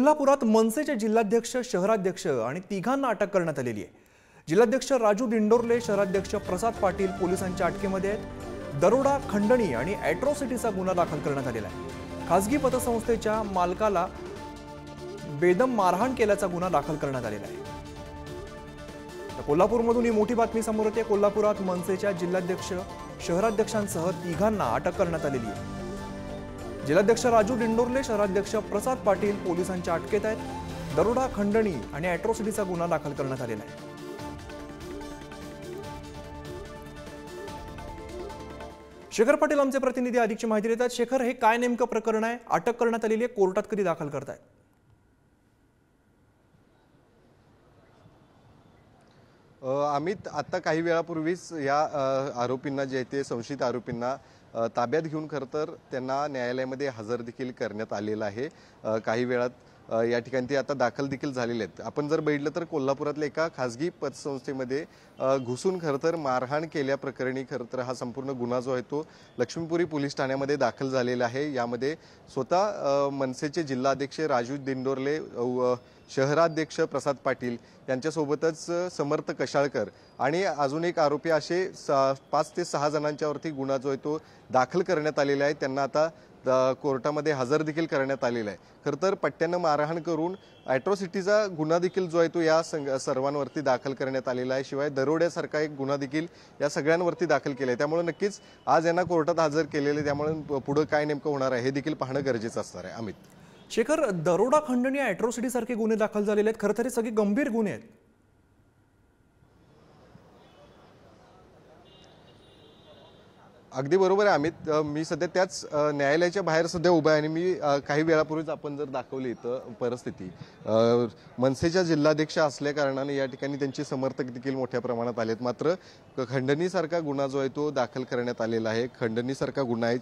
कोल्हापुरात मनसेचे जिल्हाध्यक्ष, शहराध्यक्ष आणि तिघांना अटक करण्यात आलेली आहे। जिल्हाध्यक्ष राजू दिंडोरले, शहराध्यक्ष प्रसाद पाटील पोलिसांच्या अटकेमध्ये आहेत। दरोडा, खंडणी आणि ॲट्रॉसिटीचा गुन्हा दाखल करण्यात आलेला आहे। खासगी पतसंस्थेच्या मालकाला बेदम मारहाण केल्याचा गुन्हा दाखल करण्यात आलेला आहे। कोल्हापूरमधून ही मोठी बातमी समोर येते। कोल्हापुरात मनसेच्या जिल्हाध्यक्ष, शहराध्यक्षांसह तिघांना अटक करण्यात आलेली आहे। जिल्हाध्यक्ष राजू दिंडोरले, शहराध्यक्ष प्रसाद पाटील पोलिसांच्या अटकेत आहेत। दरोडा, खंडणी आणि ॲट्रॉसिटीचा गुन्हा दाखल करण्यात आलेला आहे। शेखर पाटील आमचे प्रतिनिधी अधिकची माहिती देतात। शेखर, हे काय नेमकं प्रकरण आहे? अटक करण्यात आलेली आहे, कोर्टात कधी दाखल करतायत? अमित, आता काही वेळापूर्वीच या आरोपींना जे ते संशयित आरोपींना ताब्यात घेऊन खरं तर त्यांना न्यायालयामध्ये हजर देखील करण्यात आलेलं आहे। काही वेळात या ठिकाणी ते आता दाखल देखील झालेले आहेत। आपण जर बघितलं तर कोल्हापुरातल्या एका खासगी पतसंस्थेमध्ये घुसून खरं तर मारहाण केल्याप्रकरणी खरं तर हा संपूर्ण गुन्हा जो आहे तो लक्ष्मीपुरी पोलीस ठाण्यामध्ये दाखल झालेला आहे। यामध्ये स्वतः मनसेचे जिल्हाध्यक्ष राजू दिंडोरले, शहराध्यक्ष प्रसाद पाटील यांच्यासोबतच समर्थ कशाळकर आणि अजून एक आरोपी असे 5 ते 6 जणांच्यावरती गुन्हा जो आहे तो दाखल करण्यात आलेला आहे। त्यांना आता कोर्टामध्ये हजर देखील करण्यात आलेला आहे। खरं तर पट्ट्यानं मारहाण करून ॲट्रॉसिटीचा गुन्हा देखील जो आहे तो या सर्वांवरती दाखल करण्यात आलेला आहे। शिवाय दरोड्यासारखा एक गुन्हा देखील या सगळ्यांवरती दाखल केला आहे। त्यामुळे नक्कीच आज यांना कोर्टात हजर केलेले, त्यामुळे पुढे काय नेमकं होणार आहे हे देखील पाहणं गरजेचं असणार आहे। अमित, शेखर, दरोडा, खंडणी, ॲट्रॉसिटी सारखे गुन्हे दाखल झालेले आहेत। खरं तर हे सगळे गंभीर गुन्हे आहेत। अगदी बरोबर आहे अमित। मी सध्या त्याच न्यायालयाच्या बाहेर सध्या उभा आहे आणि मी काही वेळापूर्वीच आपण जर दाखवली इथं परिस्थिती, मनसेच्या जिल्हाध्यक्ष असल्या कारणाने या ठिकाणी त्यांचे समर्थक देखील मोठ्या प्रमाणात आलेत। मात्र खंडणीसारखा गुन्हा जो आहे तो दाखल करण्यात आलेला आहे। खंडणीसारखा गुन्हा आहे,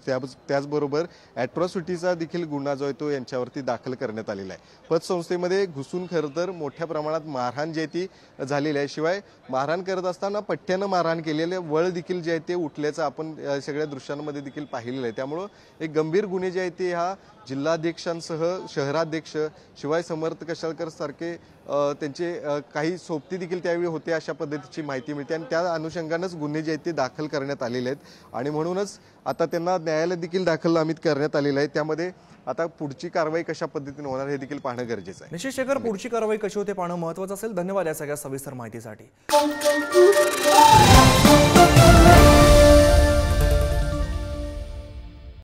त्याचबरोबर ॲट्रॉसिटीचा देखील गुन्हा जो आहे तो यांच्यावरती दाखल करण्यात आलेला आहे। पतसंस्थेमध्ये घुसून खरं तर मोठ्या प्रमाणात मारहाण जी आहे ती झालेली आहे। शिवाय मारहाण करत असताना पट्ट्यानं मारहाण केलेले, वळ देखील जे आहे ते उठल्याचं आपण सगळ्या दृश्यांमध्ये देखील पाहिलेलं आहे। त्यामुळं एक गंभीर गुन्हे जे आहेत ते ह्या जिल्हाध्यक्षांसह शहराध्यक्ष, शिवाय समर्थ कशाळकर सारखे त्यांचे काही सोबती देखील त्यावेळी होते अशा पद्धतीची माहिती मिळते आणि त्या अनुषंगानेच गुन्हे जे आहेत ते दाखल करण्यात आलेले आहेत आणि म्हणूनच आता त्यांना न्यायालयात देखील दाखल आमित करण्यात आलेलं आहे। त्यामध्ये आता पुढची कारवाई कशा पद्धतीने होणार हे देखील पाहणं गरजेचं आहे। निश्चित शेखर, पुढची कारवाई कशी होते पाहणं महत्त्वाचं असेल। धन्यवाद या सगळ्या सविस्तर माहितीसाठी।